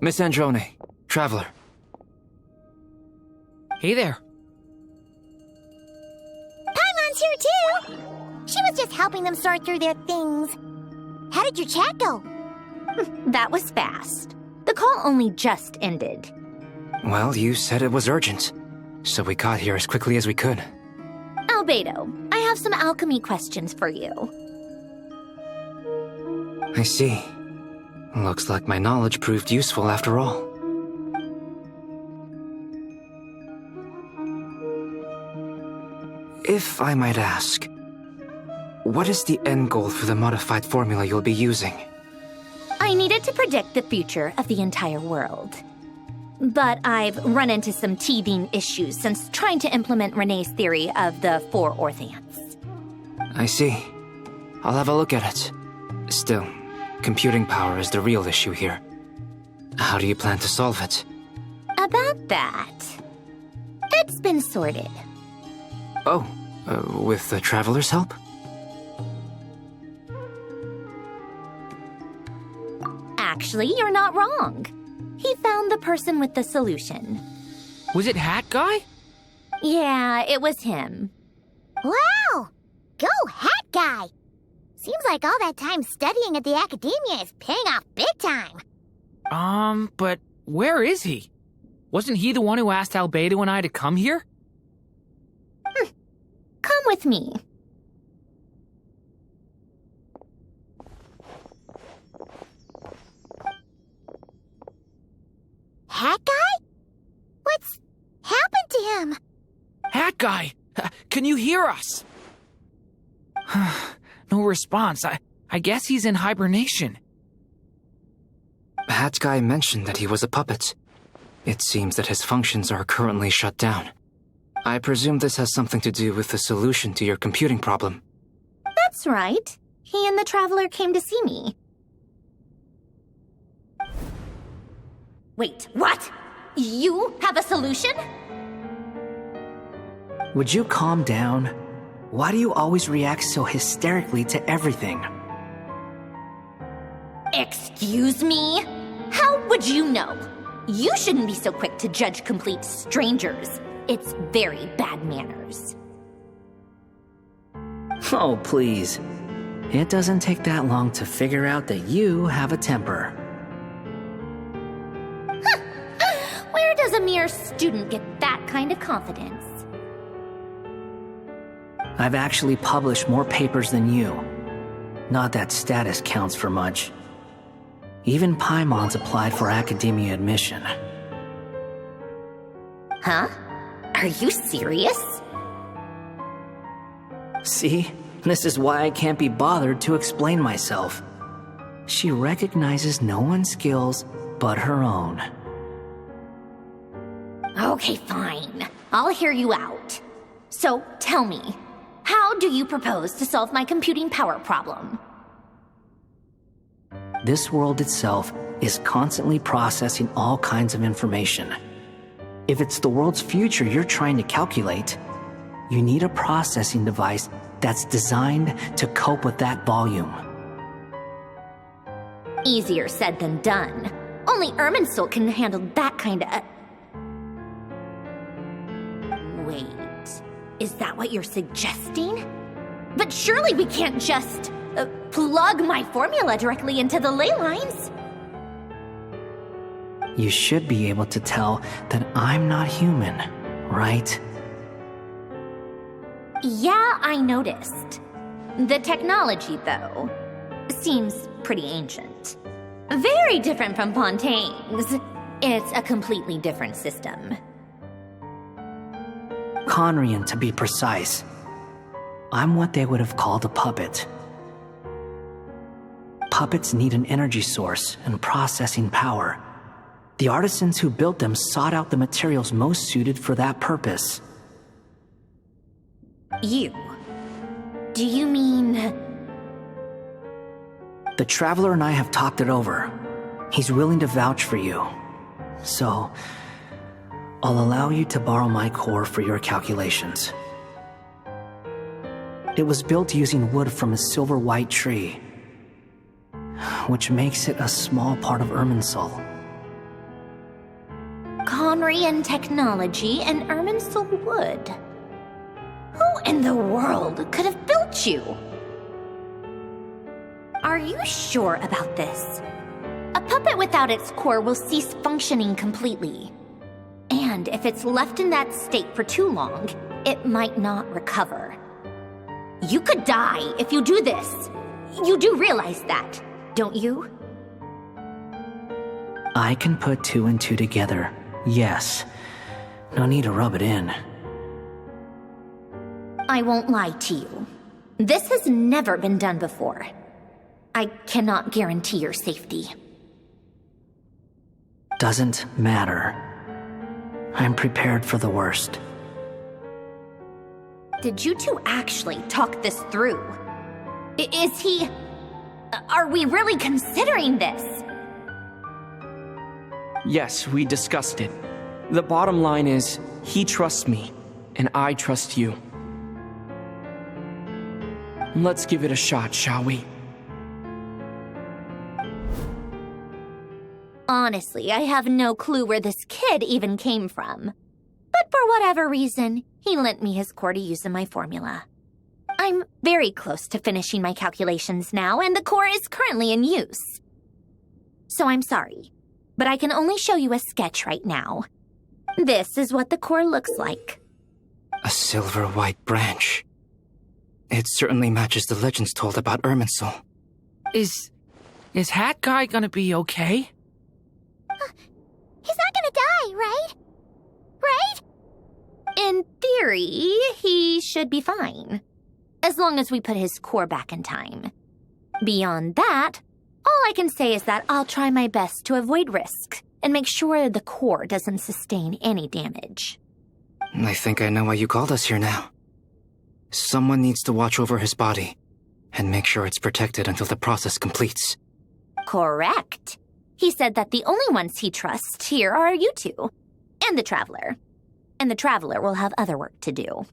Miss Androne, traveler. Hey there. Paimon's here too! She was just helping them sort through their things. How did your chat go? That was fast. The call only just ended. Well, you said it was urgent, so we got here as quickly as we could. Albedo, I have some alchemy questions for you. I see. Looks like my knowledge proved useful after all. If I might ask, what is the end goal for the modified formula you'll be using? I needed to predict the future of the entire world. But I've run into some teething issues since trying to implement Renee's theory of the four orthants. I see. I'll have a look at it. Still, computing power is the real issue here. How do you plan to solve it? About that, it's been sorted. Oh, with the traveler's help? Actually, you're not wrong. He found the person with the solution. Was it Hat Guy? Yeah, it was him. Wow! Go Hat Guy! Seems like all that time studying at the academia is paying off big time. But where is he? Wasn't he the one who asked Albedo and I to come here? Come with me. Hat Guy? What's happened to him? Hat Guy! Can you hear us? No response. I guess he's in hibernation. Hat Guy mentioned that he was a puppet. It seems that his functions are currently shut down. I presume this has something to do with the solution to your computing problem. That's right. He and the traveler came to see me. Wait, what? You have a solution? Would you calm down? Why do you always react so hysterically to everything? Excuse me? How would you know? You shouldn't be so quick to judge complete strangers. It's very bad manners. Oh, please. It doesn't take that long to figure out that you have a temper. Where does a mere student get that kind of confidence? I've actually published more papers than you. Not that status counts for much. Even Paimon's applied for academia admission. Huh? Are you serious? See? This is why I can't be bothered to explain myself. She recognizes no one's skills but her own. Okay, fine. I'll hear you out. So, tell me, how do you propose to solve my computing power problem? This world itself is constantly processing all kinds of information. If it's the world's future you're trying to calculate, you need a processing device that's designed to cope with that volume. Easier said than done. Only Irminsul can handle that kind of... Wait, is that what you're suggesting? But surely we can't just plug my formula directly into the ley lines. You should be able to tell that I'm not human, right? Yeah, I noticed. The technology, though, seems pretty ancient. Very different from Fontaine's. It's a completely different system. Conrian, to be precise. I'm what they would have called a puppet. Puppets need an energy source and processing power. The artisans who built them sought out the materials most suited for that purpose. You? Do you mean... The Traveler and I have talked it over. He's willing to vouch for you. So, I'll allow you to borrow my core for your calculations. It was built using wood from a silver-white tree, which makes it a small part of Irminsul. Conrian technology and Irminsul wood. Who in the world could have built you? Are you sure about this? A puppet without its core will cease functioning completely. And if it's left in that state for too long, it might not recover. You could die if you do this. You do realize that, don't you? I can put 2 and 2 together, yes. No need to rub it in. I won't lie to you. This has never been done before. I cannot guarantee your safety. Doesn't matter. I'm prepared for the worst. Did you two actually talk this through? Is he... Are we really considering this? Yes, we discussed it. The bottom line is, he trusts me, and I trust you. Let's give it a shot, shall we? Honestly, I have no clue where this kid even came from. But for whatever reason, he lent me his core to use in my formula. I'm very close to finishing my calculations now, and the core is currently in use. So I'm sorry, but I can only show you a sketch right now. This is what the core looks like. A silver-white branch. It certainly matches the legends told about Irminsul. Is Hat Guy gonna be okay? He's not gonna die, right? Right? In theory, he should be fine. As long as we put his core back in time. Beyond that, all I can say is that I'll try my best to avoid risk and make sure the core doesn't sustain any damage. I think I know why you called us here now. Someone needs to watch over his body and make sure it's protected until the process completes. Correct. He said that the only ones he trusts here are you two, and the Traveler. And the Traveler will have other work to do.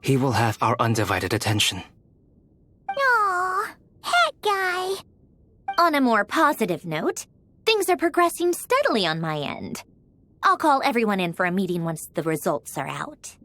He will have our undivided attention. Aw, Hat Guy. On a more positive note, things are progressing steadily on my end. I'll call everyone in for a meeting once the results are out.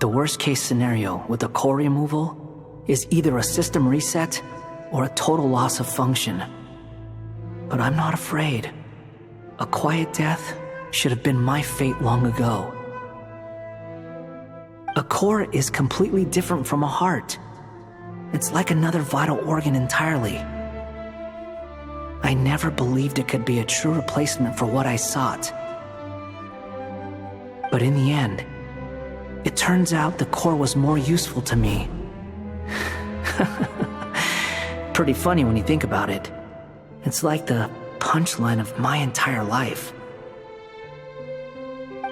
The worst-case scenario with the core removal is either a system reset or a total loss of function. But I'm not afraid. A quiet death should have been my fate long ago. A core is completely different from a heart. It's like another vital organ entirely. I never believed it could be a true replacement for what I sought. But in the end, it turns out the core was more useful to me. Pretty funny when you think about it. It's like the punchline of my entire life.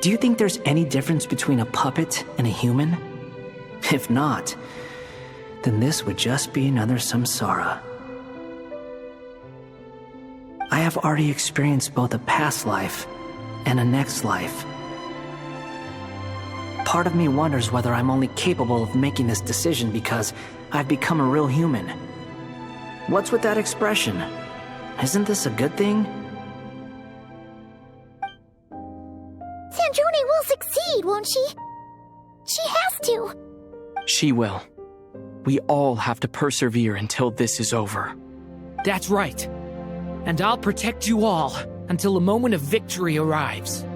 Do you think there's any difference between a puppet and a human? If not, then this would just be another samsara. I have already experienced both a past life and a next life. Part of me wonders whether I'm only capable of making this decision because I've become a real human. What's with that expression? Isn't this a good thing? Sandrone will succeed, won't she? She has to. She will. We all have to persevere until this is over. That's right. And I'll protect you all until a moment of victory arrives. . 」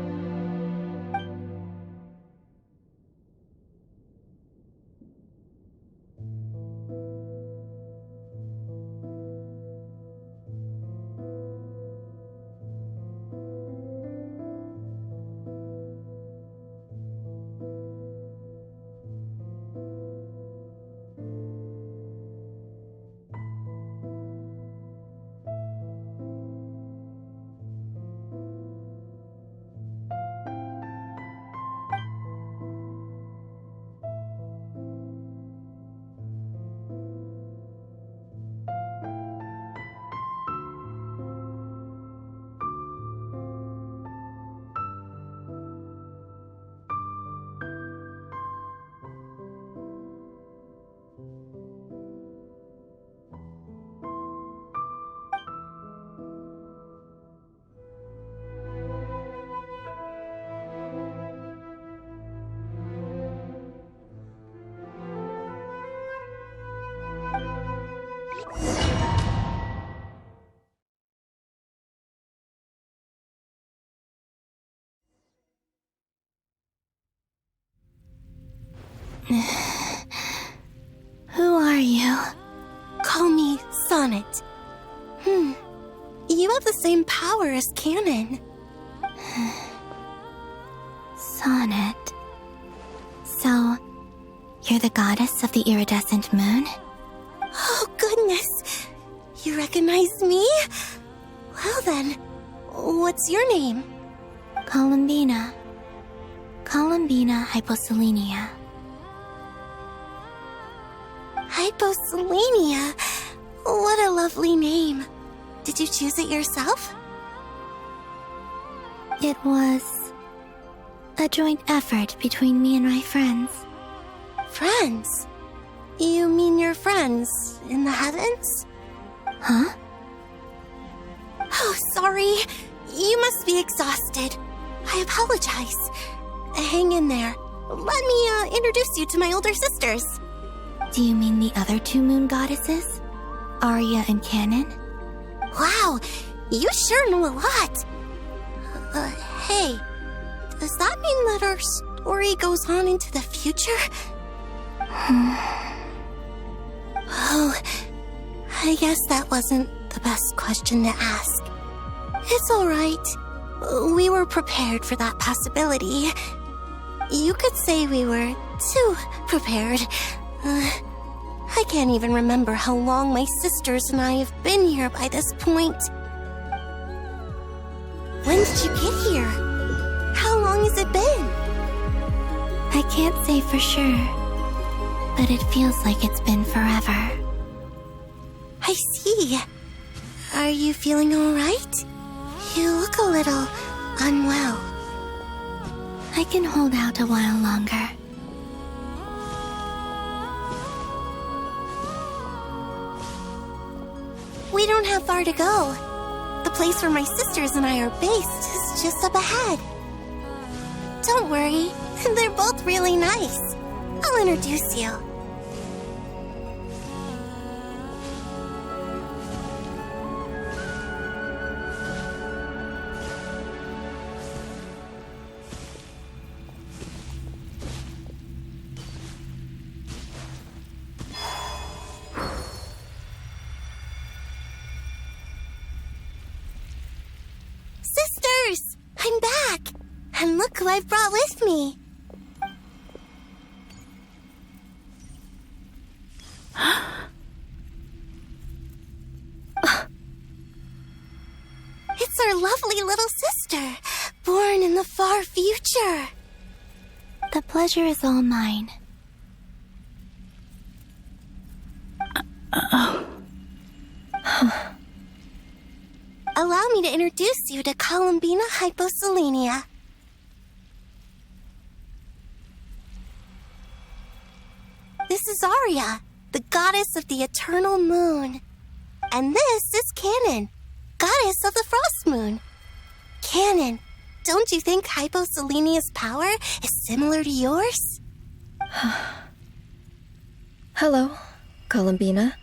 Who are you? Call me Sonnet. You have the same power as Canon. Sonnet. So, you're the goddess of the iridescent moon? Oh, goodness. You recognize me? Well then, what's your name? Columbina. Columbina Hyposelenia. Hyposelenia? What a lovely name. Did you choose it yourself? It was a joint effort between me and my friends. Friends? You mean your friends in the heavens? Huh? Oh, sorry. You must be exhausted. I apologize. Hang in there. Let me introduce you to my older sisters. Do you mean the other two moon goddesses? Arya and Canon? Wow, you sure know a lot. Hey, does that mean that our story goes on into the future? Oh, I guess that wasn't the best question to ask. It's alright. We were prepared for that possibility. You could say we were too prepared. I can't even remember how long my sisters and I have been here by this point. When did you get here? How long has it been? I can't say for sure, but it feels like it's been forever. I see. Are you feeling alright? You look a little unwell. I can hold out a while longer. We don't have far to go. The place where my sisters and I are based is just up ahead. Don't worry, they're both really nice. I'll introduce you. Sisters! I'm back! And look who I've brought with me! It's our lovely little sister, born in the far future. The pleasure is all mine. Allow me to introduce you to Columbina Hyposelenia. This is Arya, the goddess of the eternal moon. And this is Canon, goddess of the frost moon. Canon, don't you think Hyposelenia's power is similar to yours? Hello, Columbina.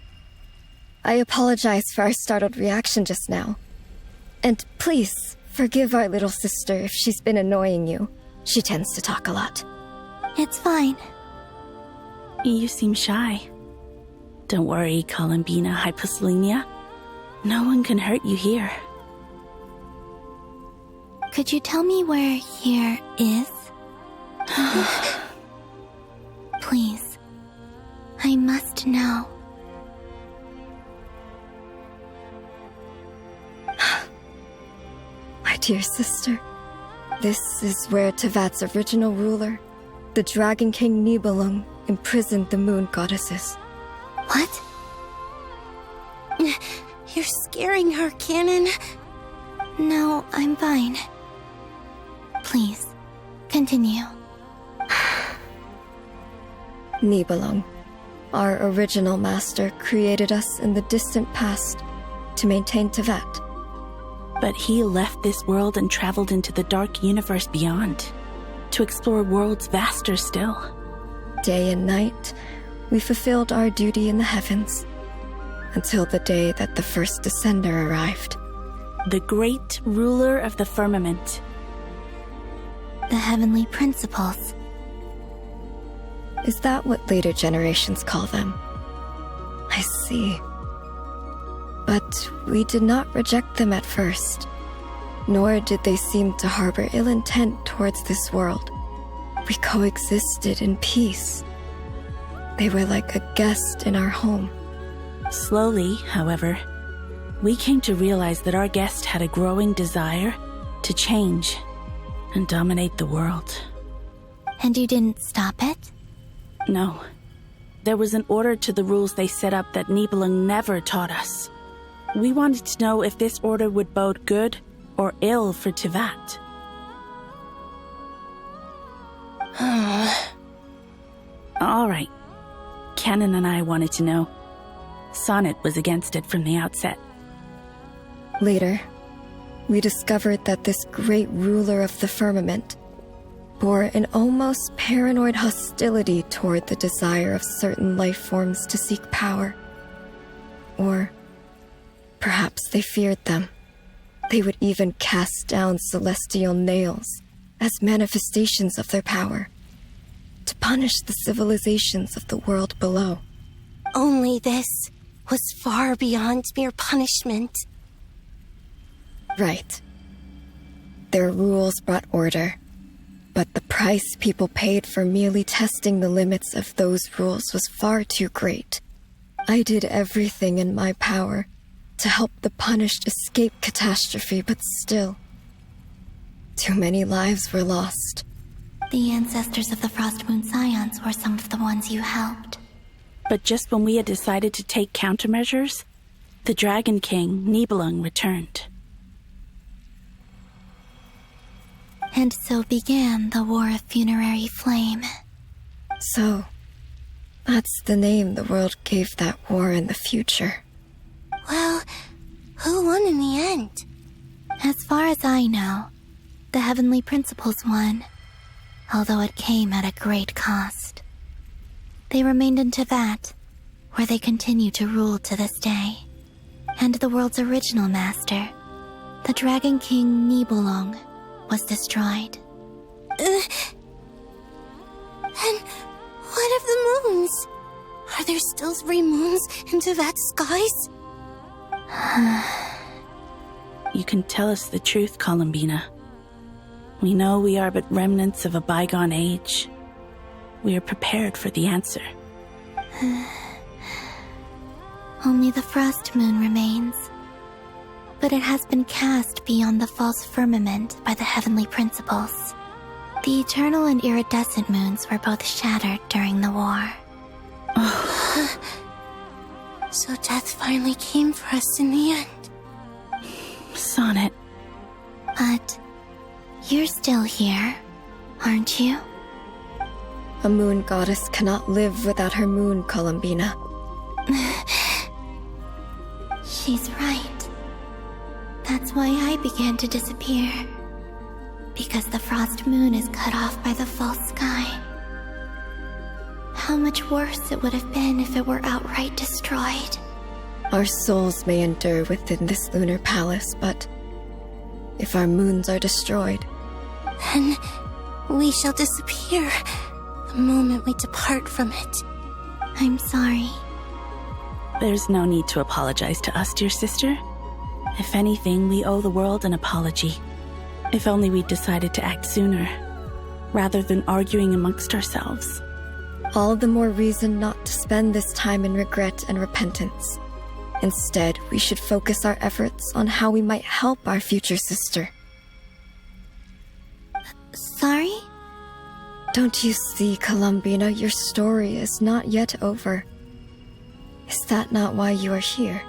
I apologize for our startled reaction just now. And please, forgive our little sister if she's been annoying you. She tends to talk a lot. It's fine. You seem shy. Don't worry, Columbina Hyposelenia. No one can hurt you here. Could you tell me where here is? Please. I must know. My dear sister, this is where Tevat's original ruler, the Dragon King Nibelung, imprisoned the moon goddesses. What? You're scaring her, Canon. No, I'm fine. Please, continue. Nibelung, our original master, created us in the distant past to maintain Tevat. But he left this world and traveled into the dark universe beyond, to explore worlds vaster still. Day and night, we fulfilled our duty in the heavens, until the day that the first descender arrived. The great ruler of the firmament. The heavenly principles. Is that what later generations call them? I see. But we did not reject them at first, nor did they seem to harbor ill intent towards this world. We coexisted in peace. They were like a guest in our home. Slowly, however, we came to realize that our guest had a growing desire to change and dominate the world. And you didn't stop it? No. There was an order to the rules they set up that Nibelung never taught us. We wanted to know if this order would bode good or ill for Tivat. All right. Canon and I wanted to know. Sonnet was against it from the outset. Later, we discovered that this great ruler of the firmament bore an almost paranoid hostility toward the desire of certain life forms to seek power. Or perhaps they feared them. They would even cast down celestial nails as manifestations of their power, to punish the civilizations of the world below. Only this was far beyond mere punishment. Right. Their rules brought order, but the price people paid for merely testing the limits of those rules was far too great. I did everything in my power to help the punished escape catastrophe, but still, too many lives were lost. The ancestors of the Frost Moon Scions were some of the ones you helped. But just when we had decided to take countermeasures, the Dragon King, Nibelung, returned. And so began the War of Funerary Flame. So, that's the name the world gave that war in the future. Well, who won in the end? As far as I know, the Heavenly Principles won, although it came at a great cost. They remained in Tivat, where they continue to rule to this day. And the world's original master, the Dragon King Nibelung, was destroyed. And what of the moons? Are there still 3 moons in Tivat's skies? You can tell us the truth, Columbina. We know we are but remnants of a bygone age. We are prepared for the answer. Only the Frost Moon remains. But it has been cast beyond the false firmament by the Heavenly Principles. The eternal and iridescent moons were both shattered during the war. So death finally came for us in the end. Sonnet. But you're still here, aren't you? A moon goddess cannot live without her moon, Columbina. She's right. That's why I began to disappear. Because the Frost Moon is cut off by the false sky. How much worse it would have been if it were outright destroyed. Our souls may endure within this lunar palace, but if our moons are destroyed, then we shall disappear the moment we depart from it. I'm sorry. There's no need to apologize to us, dear sister. If anything, we owe the world an apology. If only we'd decided to act sooner, rather than arguing amongst ourselves. All the more reason not to spend this time in regret and repentance. Instead, we should focus our efforts on how we might help our future sister. Sorry? Don't you see, Columbina, your story is not yet over. Is that not why you are here?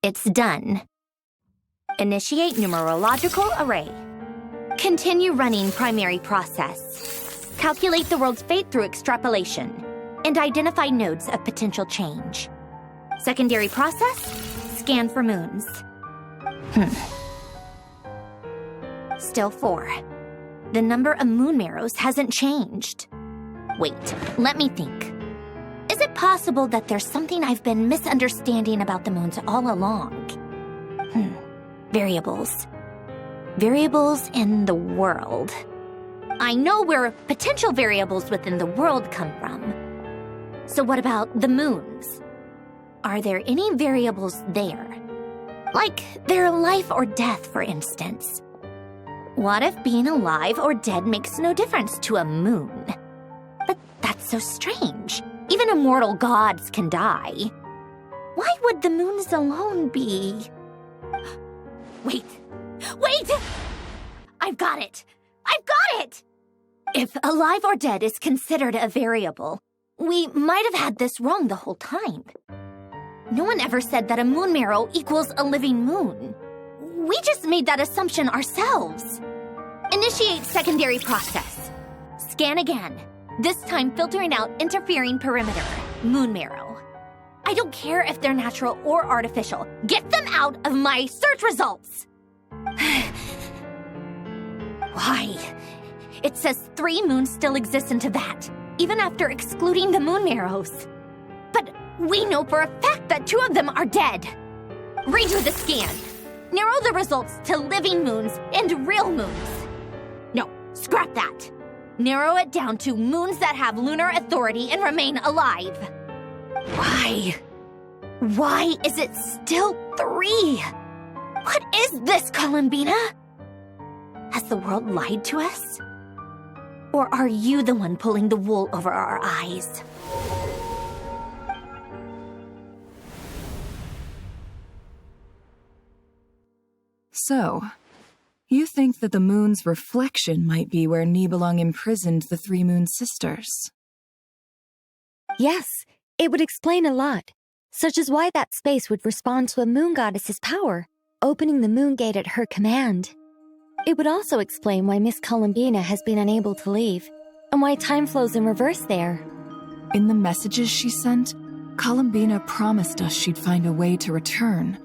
It's done. Initiate numerological array. Continue running primary process. Calculate the world's fate through extrapolation. And identify nodes of potential change. Secondary process, scan for moons. Still 4. The number of moon marrows hasn't changed. Wait, let me think. Is it possible that there's something I've been misunderstanding about the moons all along? variables. Variables in the world. I know where potential variables within the world come from. So what about the moons? Are there any variables there? Like their life or death, for instance. What if being alive or dead makes no difference to a moon? But that's so strange. Even immortal gods can die. Why would the moons alone be... Wait! I've got it! If alive or dead is considered a variable, we might have had this wrong the whole time. No one ever said that a moon marrow equals a living moon. We just made that assumption ourselves. Initiate secondary process. Scan again. This time filtering out interfering perimeter, moon marrow. I don't care if they're natural or artificial. Get them out of my search results! Why? It says 3 moons still exist in Teyvat, even after excluding the moon marrows. But we know for a fact that 2 of them are dead. Redo the scan. Narrow the results to living moons and real moons. No, scrap that. Narrow it down to moons that have lunar authority and remain alive. Why? Why is it still 3? What is this, Columbina? Has the world lied to us? Or are you the one pulling the wool over our eyes? So, you think that the moon's reflection might be where Nibelung imprisoned the 3 moon sisters? Yes, it would explain a lot, such as why that space would respond to a moon goddess's power, opening the moon gate at her command. It would also explain why Miss Columbina has been unable to leave, and why time flows in reverse there. In the messages she sent, Columbina promised us she'd find a way to return,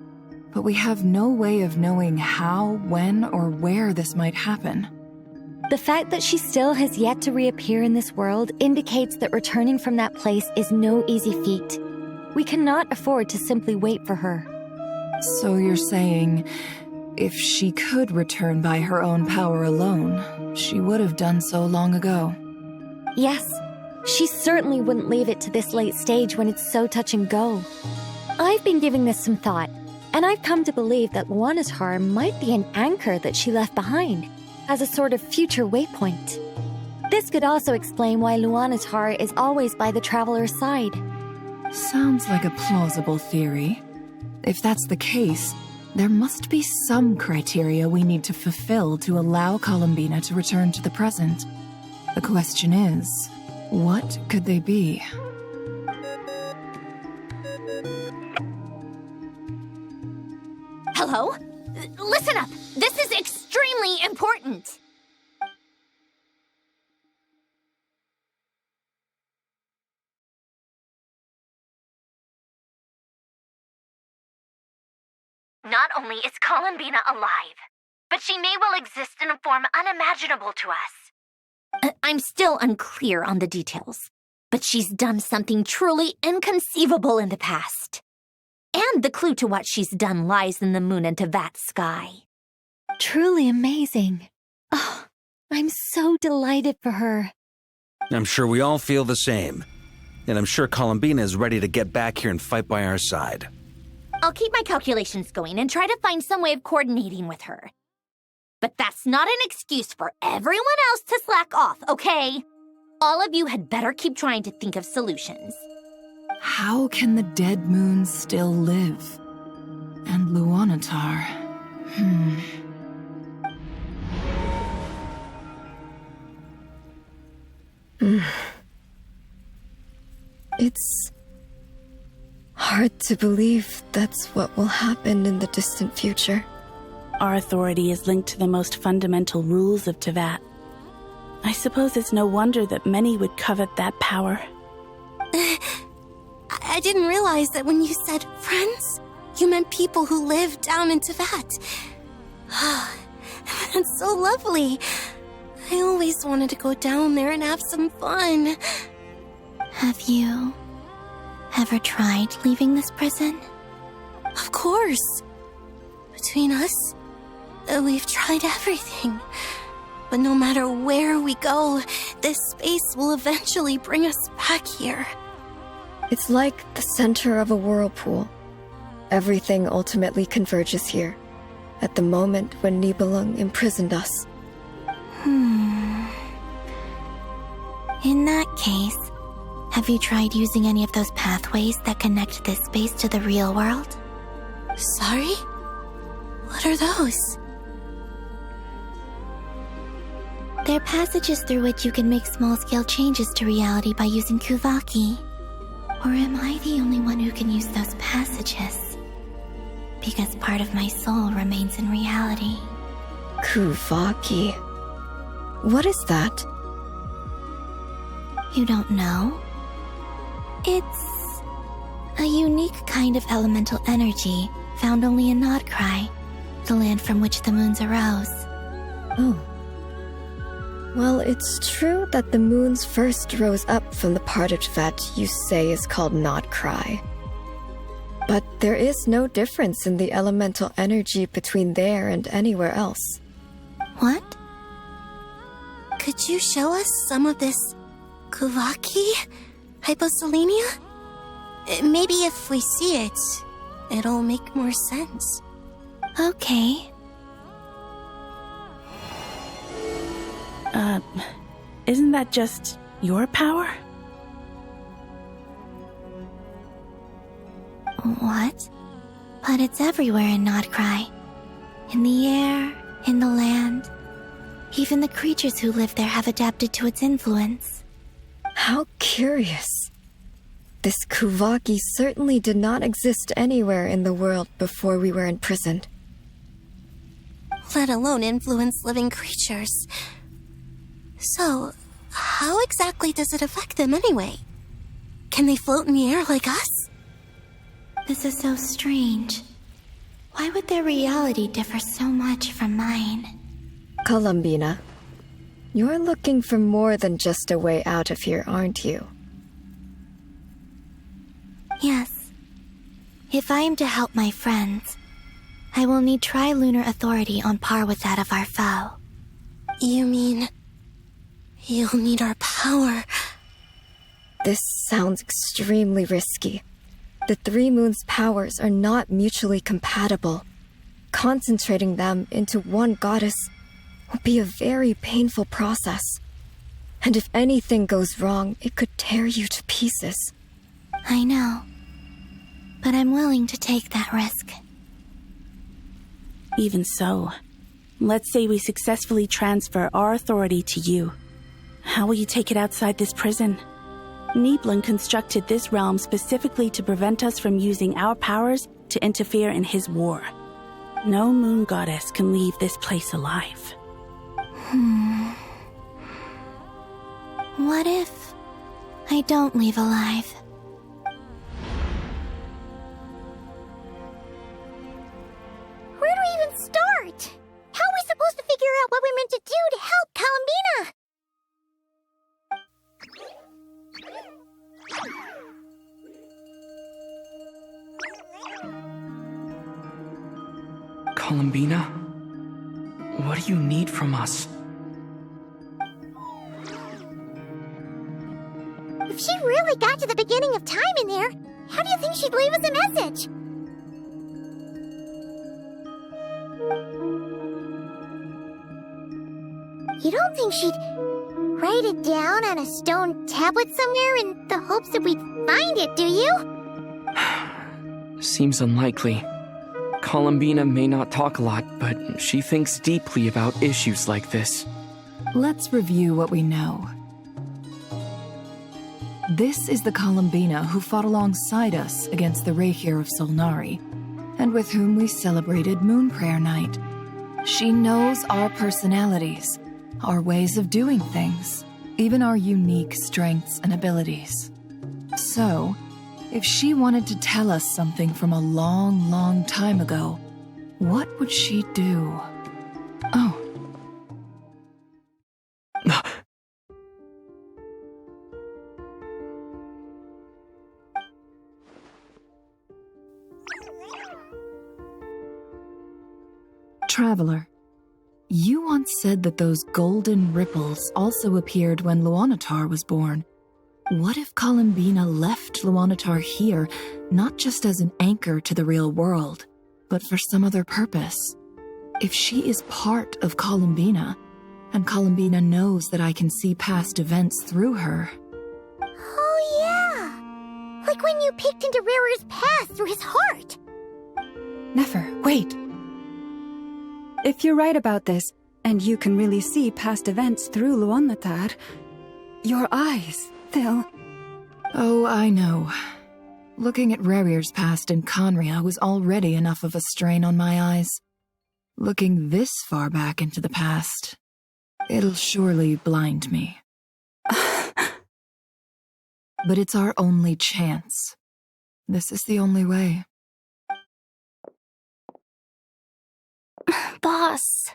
but we have no way of knowing how, when, or where this might happen. The fact that she still has yet to reappear in this world indicates that returning from that place is no easy feat. We cannot afford to simply wait for her. So you're saying, if she could return by her own power alone, she would have done so long ago? Yes, she certainly wouldn't leave it to this late stage when it's so touch and go. I've been giving this some thought, and I've come to believe that Luana's heart might be an anchor that she left behind, as a sort of future waypoint. This could also explain why Luana's heart is always by the traveler's side. Sounds like a plausible theory. If that's the case, there must be some criteria we need to fulfill to allow Columbina to return to the present. The question is, what could they be? Hello? Listen up! This is extremely important! Not only is Columbina alive, but she may well exist in a form unimaginable to us. I'm still unclear on the details, but she's done something truly inconceivable in the past. And the clue to what she's done lies in the moon and Teyvat sky. Truly amazing. Oh, I'm so delighted for her. I'm sure we all feel the same. And I'm sure Columbina is ready to get back here and fight by our side. I'll keep my calculations going and try to find some way of coordinating with her. But that's not an excuse for everyone else to slack off, okay? All of you had better keep trying to think of solutions. How can the dead moon still live? And Luanatar... It's hard to believe that's what will happen in the distant future. Our authority is linked to the most fundamental rules of Teyvat. I suppose it's no wonder that many would covet that power. I didn't realize that when you said friends, you meant people who live down in Teyvat. That's so lovely. I always wanted to go down there and have some fun. Have you ever tried leaving this prison? Of course. Between us, We've tried everything. But no matter where we go, this space will eventually bring us back here. It's like the center of a whirlpool. Everything ultimately converges here, at the moment when Nibelung imprisoned us. In that case, have you tried using any of those pathways that connect this space to the real world? Sorry? What are those? They're passages through which you can make small-scale changes to reality by using Kuvaki. Or am I the only one who can use those passages? Because part of my soul remains in reality. Kuvaki. What is that? You don't know? It's a unique kind of elemental energy found only in Nod Krai, the land from which the moons arose. Oh. Well, it's true that the moons first rose up from the part of Tibet you say is called Nod Krai. But there is no difference in the elemental energy between there and anywhere else. What? Could you show us some of this Kuvaki? Hyposelenia? Maybe if we see it, it'll make more sense. Okay. Isn't that just your power? What? But it's everywhere in Nod Krai. In the air, in the land. Even the creatures who live there have adapted to its influence. How curious. This Kuvaki certainly did not exist anywhere in the world before we were imprisoned. Let alone influence living creatures. So, how exactly does it affect them anyway? Can they float in the air like us? This is so strange. Why would their reality differ so much from mine? Columbina, you're looking for more than just a way out of here, aren't you? Yes. If I am to help my friends, I will need tri-lunar authority on par with that of our foe. You mean... you'll need our power? This sounds extremely risky. The three moons' powers are not mutually compatible. Concentrating them into one goddess will be a very painful process. And if anything goes wrong, it could tear you to pieces. I know. But I'm willing to take that risk. Even so, let's say we successfully transfer our authority to you. How will you take it outside this prison? Nibelung constructed this realm specifically to prevent us from using our powers to interfere in his war. No moon goddess can leave this place alive. What if I don't leave alive? Where do we even start? How are we supposed to figure out what we're meant to do to help Columbina? Columbina? What do you need from us? If she really got to the beginning of time in there, how do you think she'd leave us a message? You don't think she'd write it down on a stone tablet somewhere in the hopes that we'd find it, do you? Seems unlikely. Columbina may not talk a lot, but she thinks deeply about issues like this. Let's review what we know. This is the Columbina who fought alongside us against the Reykir of Solnari, and with whom we celebrated Moon Prayer Night. She knows our personalities, our ways of doing things, even our unique strengths and abilities. So, if she wanted to tell us something from a long, long time ago, what would she do? Oh. Traveler, You once said that those golden ripples also appeared when Luanatar was born. What if Columbina left Luanatar here, not just as an anchor to the real world, but for some other purpose? If she is part of Columbina, and Columbina knows that I can see past events through her... Oh yeah! Like when you peeked into Rarer's past through his heart! Never, wait! If you're right about this, and you can really see past events through Luanatar, your eyes, they'll... Oh, I know. Looking at Rerir's past in Conria was already enough of a strain on my eyes. Looking this far back into the past, it'll surely blind me. But it's our only chance. This is the only way. Boss.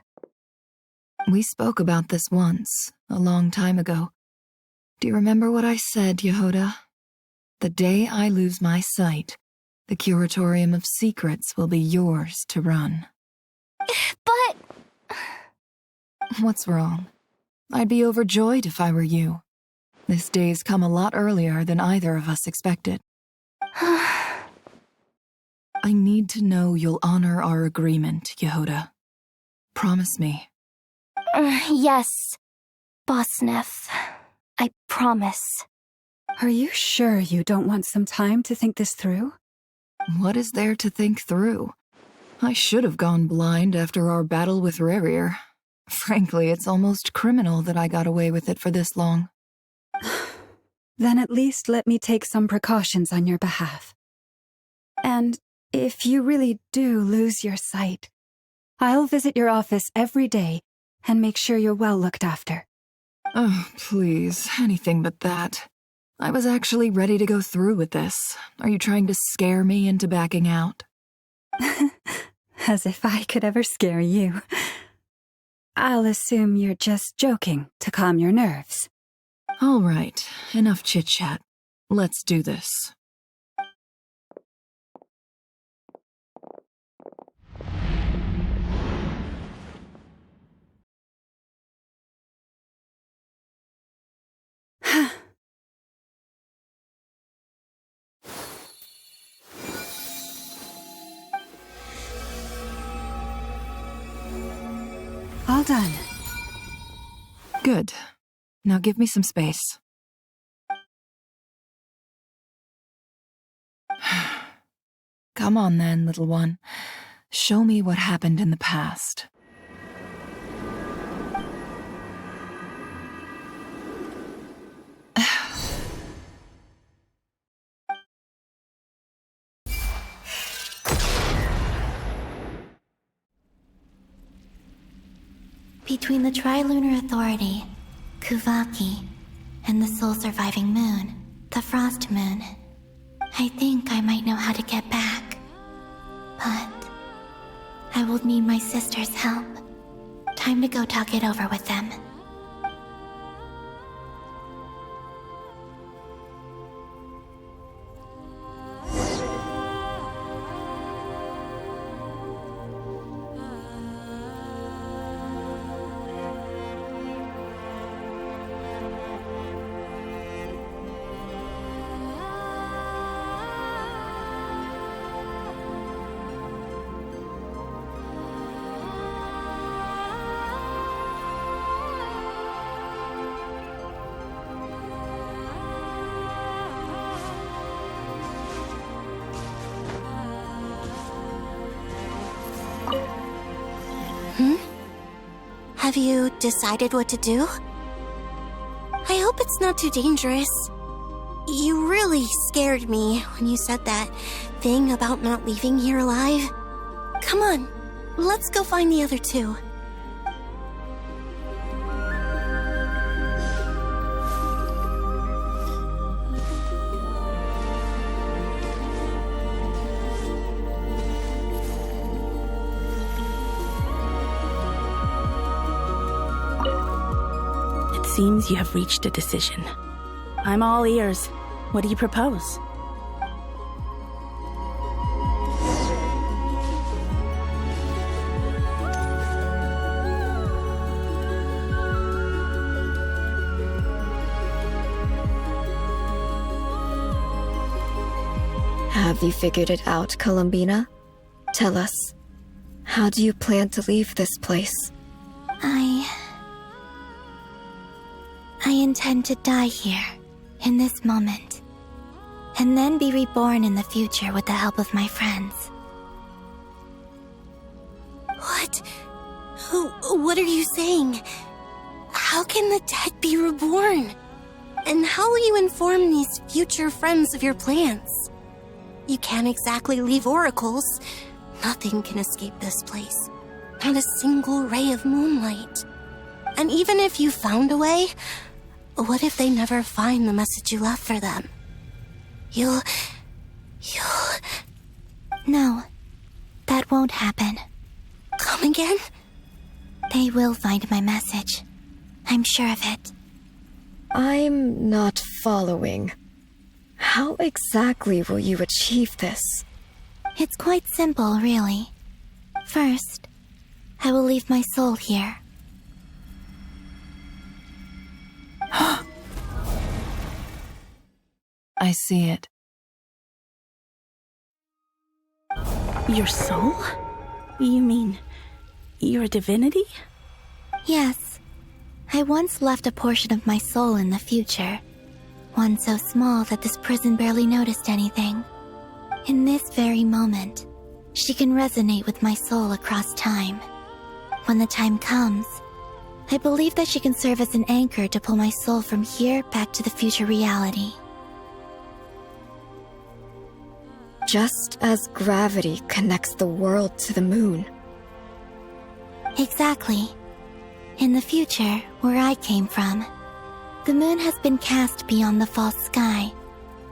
We spoke about this once, a long time ago. Do you remember what I said, Yehoda? The day I lose my sight, the Curatorium of Secrets will be yours to run. But... What's wrong? I'd be overjoyed if I were you. This day's come a lot earlier than either of us expected. I need to know you'll honor our agreement, Yehoda. Promise me. Yes, Boss Neff. I promise. Are you sure you don't want some time to think this through? What is there to think through? I should have gone blind after our battle with Rerir. Frankly, it's almost criminal that I got away with it for this long. Then at least let me take some precautions on your behalf. And if you really do lose your sight, I'll visit your office every day and make sure you're well looked after. Oh, please, anything but that. I was actually ready to go through with this. Are you trying to scare me into backing out? As if I could ever scare you. I'll assume you're just joking to calm your nerves. All right, enough chit-chat. Let's do this. All done. Good. Now give me some space. Come on then, little one. Show me what happened in the past. Between the Trilunar Authority, Kuvaki, and the sole-surviving moon, the Frost Moon, I think I might know how to get back. But I will need my sister's help. Time to go talk it over with them. Have you decided what to do? I hope it's not too dangerous. You really scared me when you said that thing about not leaving here alive. Come on, let's go find the other two. Seems you have reached a decision. I'm all ears. What do you propose? Have you figured it out, Columbina? Tell us, how do you plan to leave this place? I intend to die here, in this moment, and then be reborn in the future with the help of my friends. What? What are you saying? How can the dead be reborn? And how will you inform these future friends of your plans? You can't exactly leave oracles. Nothing can escape this place. Not a single ray of moonlight. And even if you found a way, what if they never find the message you left for them? You'll... No, that won't happen. Come again? They will find my message. I'm sure of it. I'm not following. How exactly will you achieve this? It's quite simple, really. First, I will leave my soul here. I see it. Your soul? You mean you're a divinity? Yes. I once left a portion of my soul in the future. One so small that this prison barely noticed anything. In this very moment, she can resonate with my soul across time. When the time comes, I believe that she can serve as an anchor to pull my soul from here back to the future reality. Just as gravity connects the world to the moon. Exactly. In the future, where I came from, the moon has been cast beyond the false sky,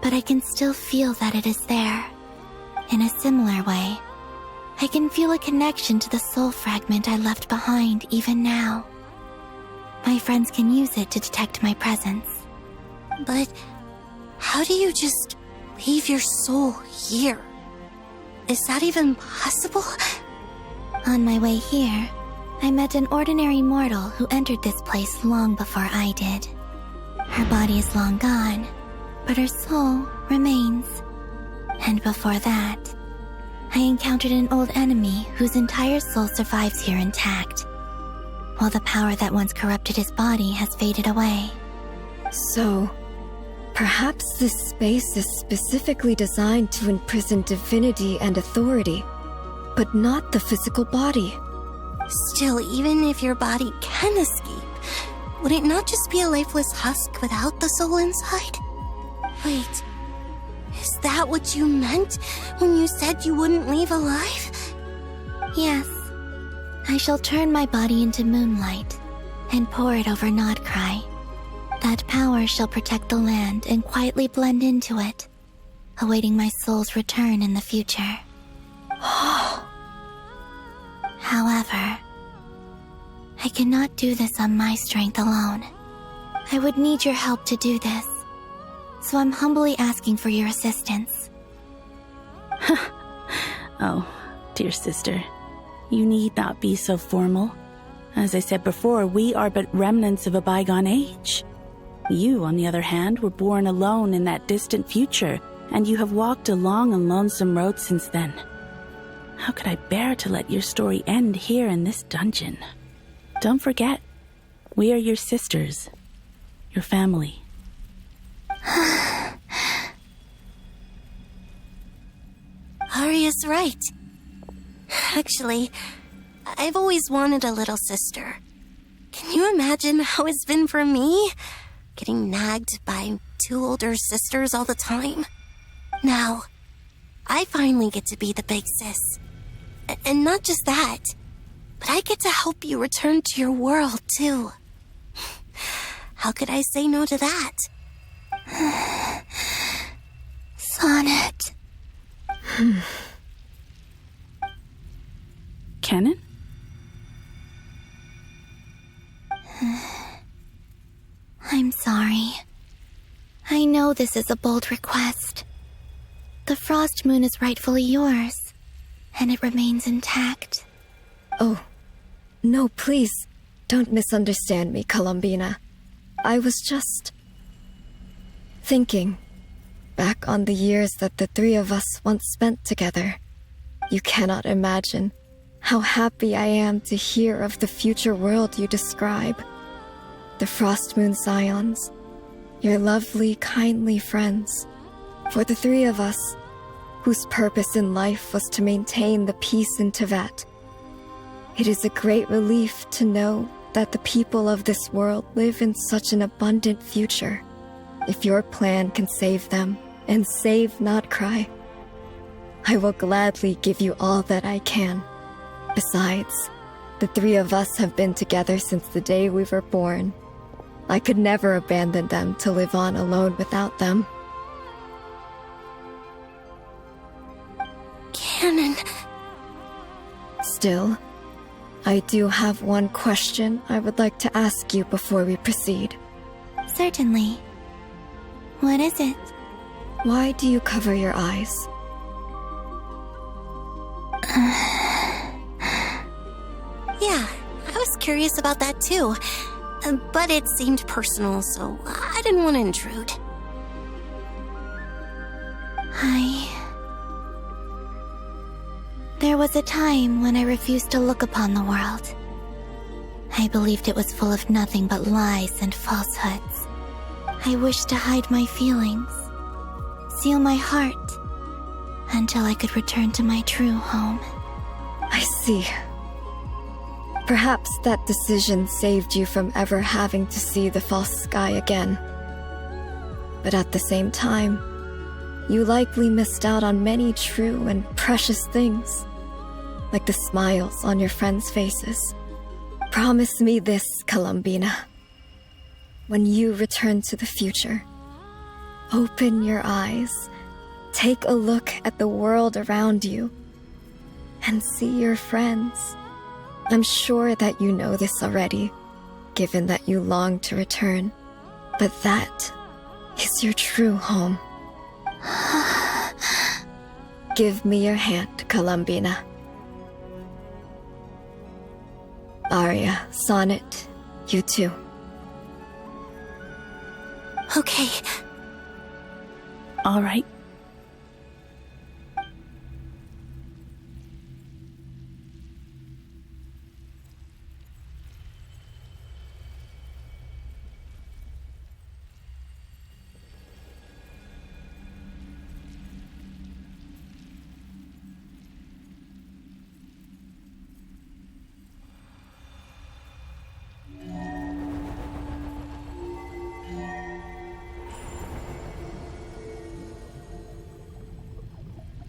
but I can still feel that it is there. In a similar way, I can feel a connection to the soul fragment I left behind even now. My friends can use it to detect my presence. But how do you just leave your soul here? Is that even possible? On my way here, I met an ordinary mortal who entered this place long before I did. Her body is long gone, but her soul remains. And before that, I encountered an old enemy whose entire soul survives here intact, while the power that once corrupted his body has faded away. So, perhaps this space is specifically designed to imprison divinity and authority, but not the physical body. Still, even if your body can escape, would it not just be a lifeless husk without the soul inside? Wait, is that what you meant when you said you wouldn't leave alive? Yes. I shall turn my body into moonlight and pour it over Nod Krai. That power shall protect the land and quietly blend into it, awaiting my soul's return in the future. However, I cannot do this on my strength alone. I would need your help to do this, so I'm humbly asking for your assistance. Oh, dear sister, you need not be so formal. As I said before, we are but remnants of a bygone age. You, on the other hand, were born alone in that distant future, and you have walked a long and lonesome road since then. How could I bear to let your story end here in this dungeon? Don't forget, we are your sisters, your family. Arya's right. Actually, I've always wanted a little sister. Can you imagine how it's been for me? Getting nagged by two older sisters all the time. Now, I finally get to be the big sis. And not just that, but I get to help you return to your world, too. How could I say no to that? Sonnet. Kennen? I'm sorry. I know this is a bold request. The frost moon is rightfully yours, and it remains intact. Oh, no, please, don't misunderstand me, Columbina. I was just thinking. back on the years that the three of us once spent together, you cannot imagine how happy I am to hear of the future world you describe. The Frost Moon Scions, your lovely, kindly friends. For the three of us, whose purpose in life was to maintain the peace in Tibet, it is a great relief to know that the people of this world live in such an abundant future. If your plan can save them and save Nod Krai, I will gladly give you all that I can. Besides, the three of us have been together since the day we were born. I could never abandon them to live on alone without them. Canon. Still, I do have one question I would like to ask you before we proceed. Certainly. What is it? Why do you cover your eyes? Yeah, I was curious about that too. But it seemed personal, so I didn't want to intrude. There was a time when I refused to look upon the world. I believed it was full of nothing but lies and falsehoods. I wished to hide my feelings, seal my heart, until I could return to my true home. I see. Perhaps that decision saved you from ever having to see the false sky again. But at the same time, you likely missed out on many true and precious things, like the smiles on your friends' faces. Promise me this, Columbina. When you return to the future, open your eyes, take a look at the world around you, and see your friends. I'm sure that you know this already, given that you long to return, but that is your true home. Give me your hand, Columbina. Aria, Sonnet, you too. Okay. All right.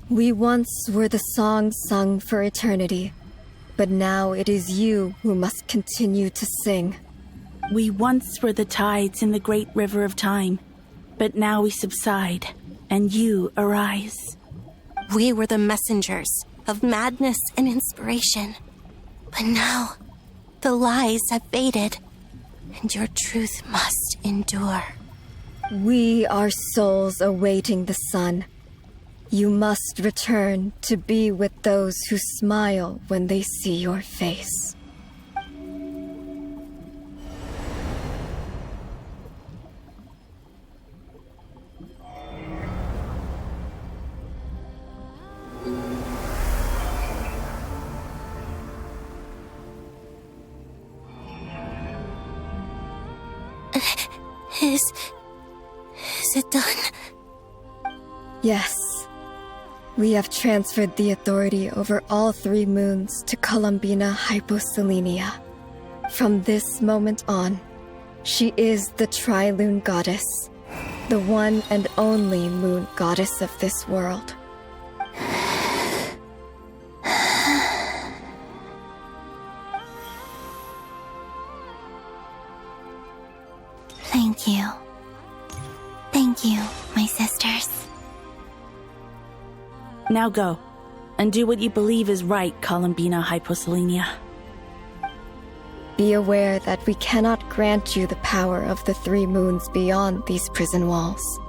We once were the song sung for eternity, but now it is you who must continue to sing. We once were the tides in the great river of time, but now we subside, and you arise. We were the messengers of madness and inspiration, but now the lies have faded, and your truth must endure. We are souls awaiting the sun. You must return to be with those who smile when they see your face. Is it done? Yes. We have transferred the authority over all 3 moons to Columbina Hyposelenia. From this moment on, she is the Tri-Lune Goddess, the one and only moon goddess of this world. Thank you. Thank you, my sisters. Now go, and do what you believe is right, Columbina Hyposelenia. Be aware that we cannot grant you the power of the 3 moons beyond these prison walls.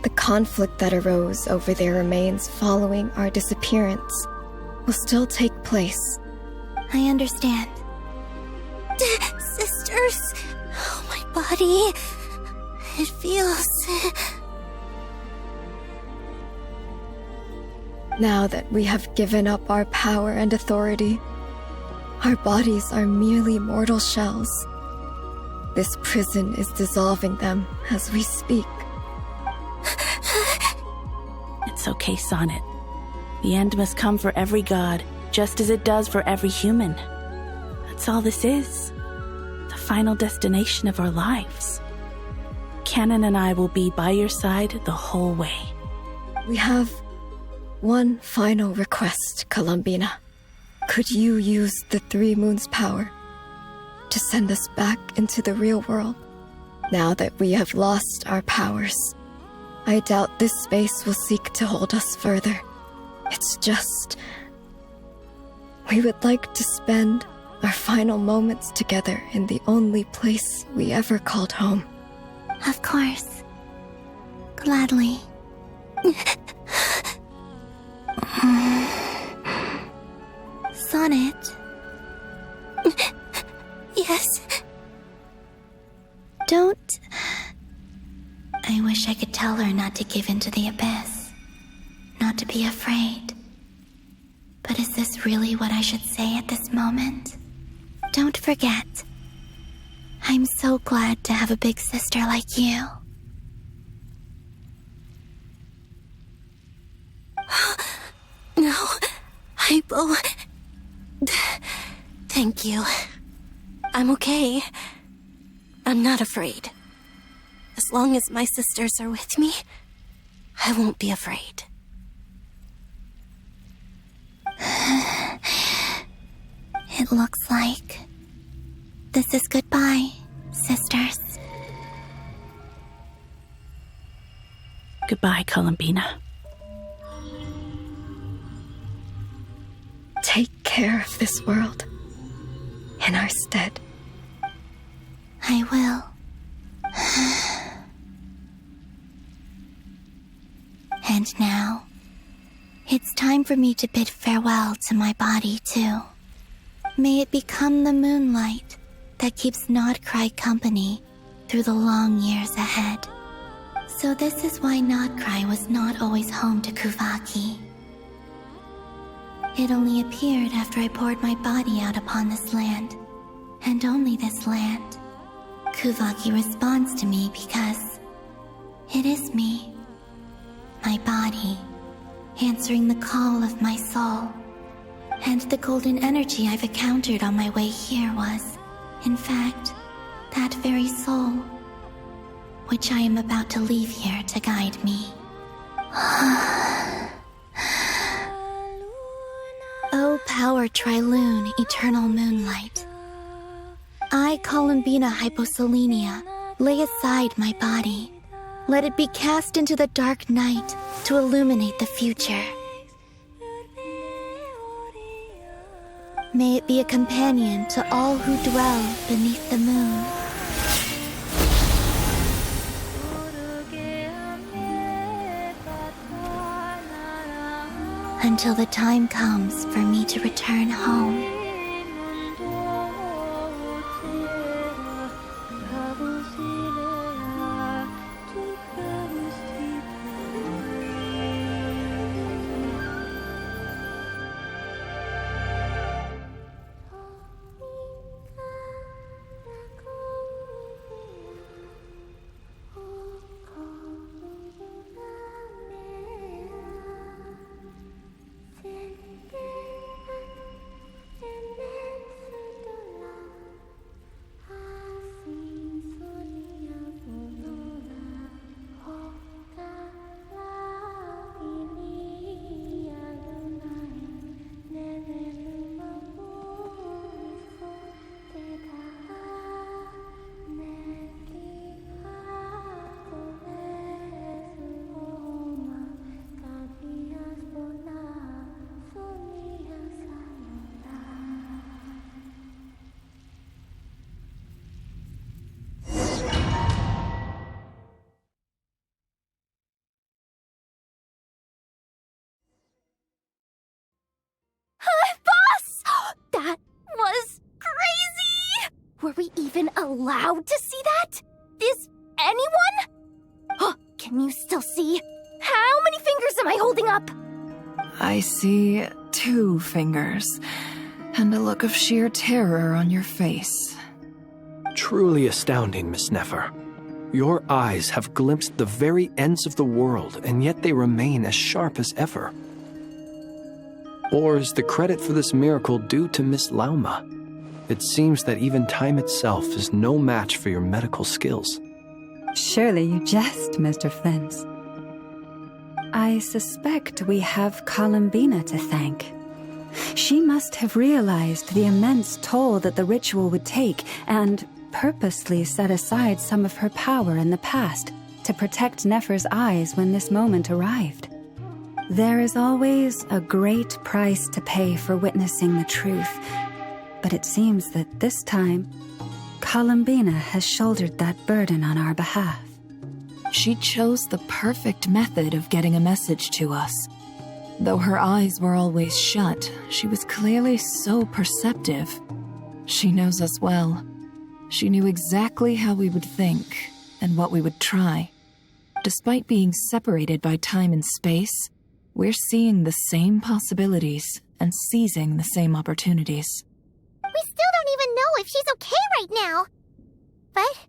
The conflict that arose over their remains following our disappearance will still take place. I understand. Sisters, oh, my body, it feels... Now that we have given up our power and authority, our bodies are merely mortal shells. This prison is dissolving them as we speak. It's okay, Sonnet. The end must come for every god, just as it does for every human. That's all this is. The final destination of our lives. Canon and I will be by your side the whole way. We have one final request, Columbina. Could you use the Three Moons' power to send us back into the real world? Now that we have lost our powers, I doubt this space will seek to hold us further. It's just... we would like to spend our final moments together in the only place we ever called home. Of course. Gladly. Sonnet. Yes. Don't... I wish I could tell her not to give in to the abyss. Not to be afraid. But is this really what I should say at this moment? Don't forget. I'm so glad to have a big sister like you. No, Hypo. Thank you. I'm okay. I'm not afraid. As long as my sisters are with me, I won't be afraid. It looks like this is goodbye, sisters. Goodbye, Columbina. Take care of this world in our stead. I will. And now, it's time for me to bid farewell to my body, too. May it become the moonlight that keeps Nod Krai company through the long years ahead. So this is why Nod Krai was not always home to Kuvaki. It only appeared after I poured my body out upon this land, and only this land. Kuvaki responds to me because it is me, my body, answering the call of my soul. And the golden energy I've encountered on my way here was, in fact, that very soul, which I am about to leave here to guide me. O power Triloon, eternal moonlight. I, Columbina Hyposelenia, lay aside my body. Let it be cast into the dark night to illuminate the future. May it be a companion to all who dwell beneath the moon. Until the time comes for me to return home. Were we even allowed to see that? Is anyone? Oh, can you still see? How many fingers am I holding up? I see 2 fingers, and a look of sheer terror on your face. Truly astounding, Miss Nefer. Your eyes have glimpsed the very ends of the world, and yet they remain as sharp as ever. Or is the credit for this miracle due to Miss Lauma? It seems that even time itself is no match for your medical skills. Surely you jest, Mr. Flintz. I suspect we have Columbina to thank. She must have realized the immense toll that the ritual would take and purposely set aside some of her power in the past to protect Nefer's eyes when this moment arrived. There is always a great price to pay for witnessing the truth, but it seems that this time, Columbina has shouldered that burden on our behalf. She chose the perfect method of getting a message to us. Though her eyes were always shut, she was clearly so perceptive. She knows us well. She knew exactly how we would think and what we would try. Despite being separated by time and space, we're seeing the same possibilities and seizing the same opportunities. We still don't even know if she's okay right now. But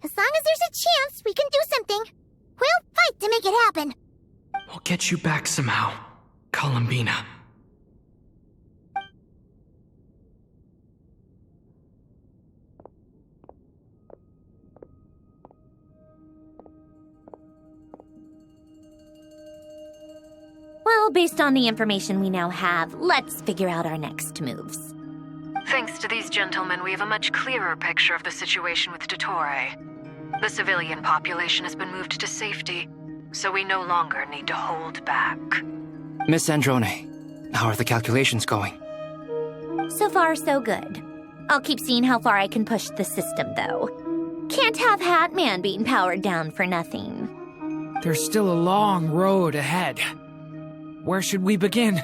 as long as there's a chance we can do something, we'll fight to make it happen. We'll get you back somehow, Columbina. Well, based on the information we now have, let's figure out our next moves. Thanks to these gentlemen, we have a much clearer picture of the situation with Dottore. The civilian population has been moved to safety, so we no longer need to hold back. Miss Androne, how are the calculations going? So far, so good. I'll keep seeing how far I can push the system, though. Can't have Hatman being powered down for nothing. There's still a long road ahead. Where should we begin?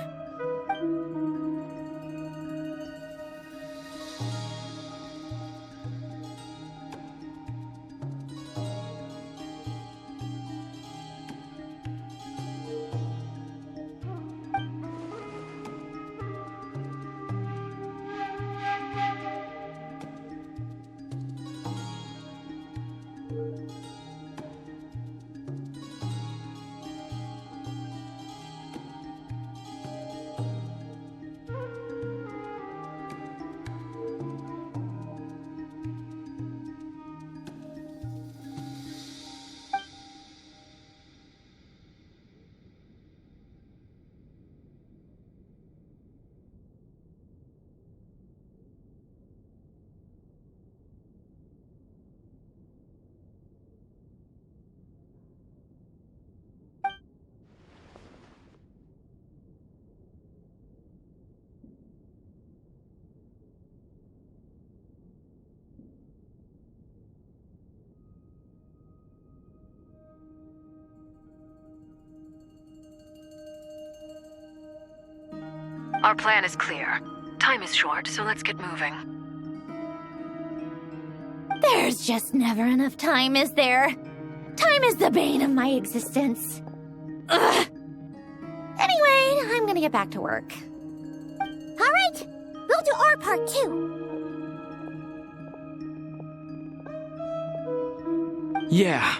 Our plan is clear. Time is short, so let's get moving. There's just never enough time, is there? Time is the bane of my existence. Ugh. Anyway, I'm gonna get back to work. All right, we'll do our part too. Yeah.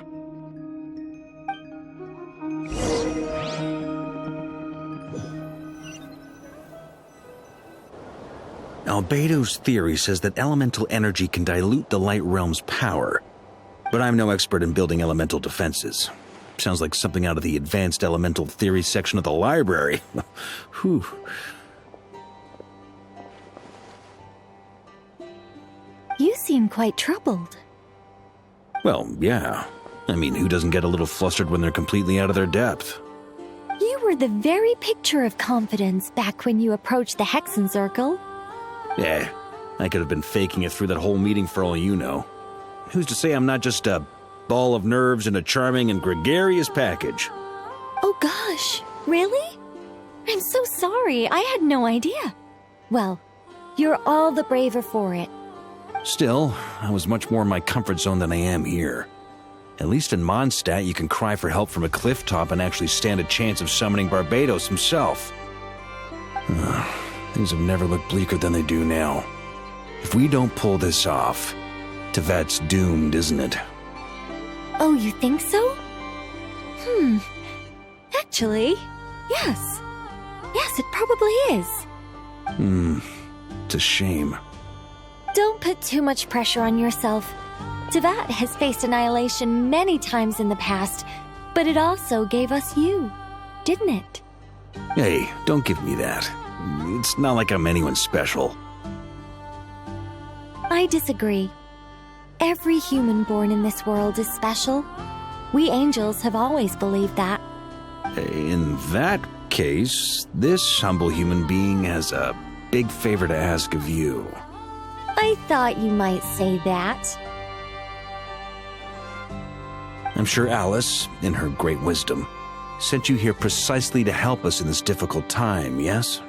Albedo's theory says that elemental energy can dilute the light realm's power. But I'm no expert in building elemental defenses. Sounds like something out of the advanced elemental theory section of the library. Whew. You seem quite troubled. Well, yeah. I mean, who doesn't get a little flustered when they're completely out of their depth? You were the very picture of confidence back when you approached the Hexen Circle. Yeah, I could have been faking it through that whole meeting for all you know. Who's to say I'm not just a ball of nerves in a charming and gregarious package? Oh gosh, really? I'm so sorry, I had no idea. Well, you're all the braver for it. Still, I was much more in my comfort zone than I am here. At least in Mondstadt, you can cry for help from a cliff top and actually stand a chance of summoning Barbados himself. Things have never looked bleaker than they do now. If we don't pull this off, Teyvat's doomed, isn't it? Oh, you think so? Actually, yes. Yes, it probably is. It's a shame. Don't put too much pressure on yourself. Teyvat has faced annihilation many times in the past, but it also gave us you, didn't it? Hey, don't give me that. It's not like I'm anyone special. I disagree. Every human born in this world is special. We angels have always believed that. In that case, this humble human being has a big favor to ask of you. I thought you might say that. I'm sure Alice, in her great wisdom, sent you here precisely to help us in this difficult time, yes?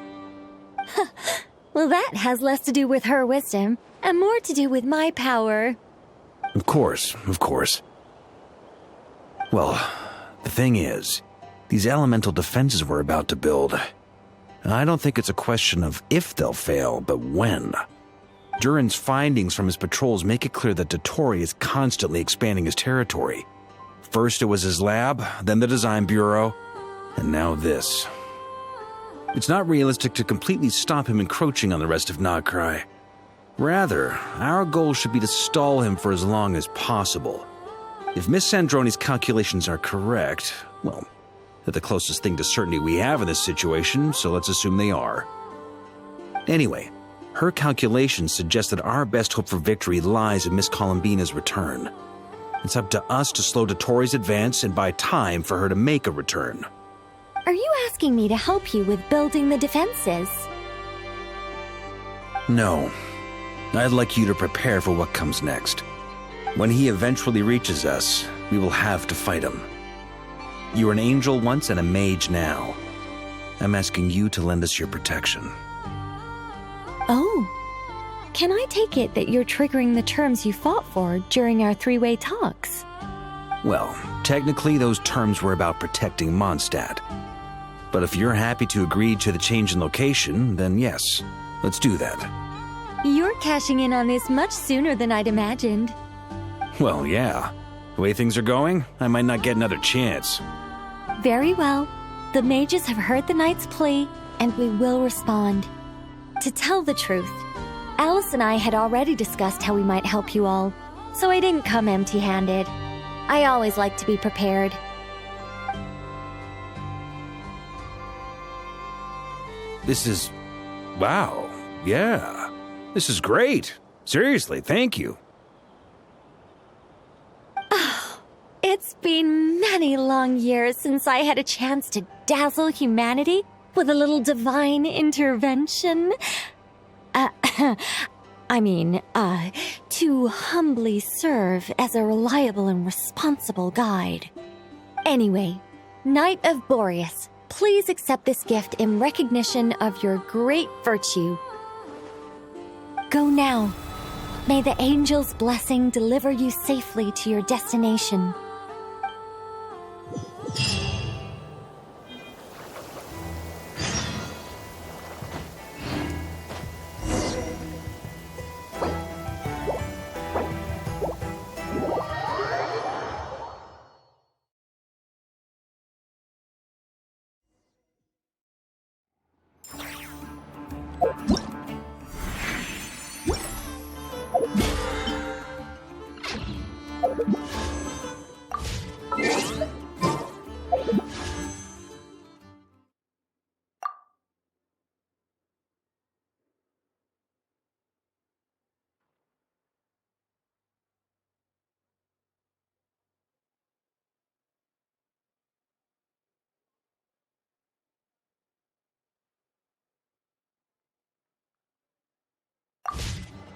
Well, that has less to do with her wisdom and more to do with my power. Of course, of course. Well, the thing is, these elemental defenses we're about to build, I don't think it's a question of if they'll fail, but when. Durin's findings from his patrols make it clear that Dottore is constantly expanding his territory. First it was his lab, then the design bureau, and now this. It's not realistic to completely stop him encroaching on the rest of Nod Krai. Rather, our goal should be to stall him for as long as possible. If Miss Sandroni's calculations are correct, well, they're the closest thing to certainty we have in this situation, so let's assume they are. Anyway, her calculations suggest that our best hope for victory lies in Miss Columbina's return. It's up to us to slow Dottore's advance and buy time for her to make a return. Are you asking me to help you with building the defenses? No. I'd like you to prepare for what comes next. When he eventually reaches us, we will have to fight him. You were an angel once and a mage now. I'm asking you to lend us your protection. Oh. Can I take it that you're triggering the terms you fought for during our three-way talks? Well, technically those terms were about protecting Mondstadt. But if you're happy to agree to the change in location, then yes, let's do that. You're cashing in on this much sooner than I'd imagined. Well, yeah. The way things are going, I might not get another chance. Very well. The mages have heard the knight's plea, and we will respond. To tell the truth, Alice and I had already discussed how we might help you all, so I didn't come empty-handed. I always like to be prepared. This is... wow. Yeah. This is great. Seriously, thank you. It's been many long years since I had a chance to dazzle humanity with a little divine intervention. To humbly serve as a reliable and responsible guide. Anyway, Knight of Boreas, please accept this gift in recognition of your great virtue. Go now. May the angel's blessing deliver you safely to your destination.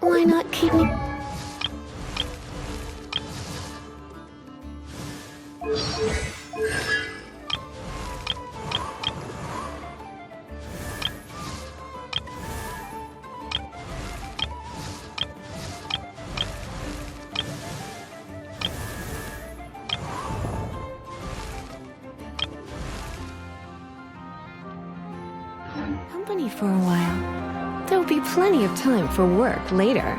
Why not keep me... for a while. There'll be plenty of time for work later.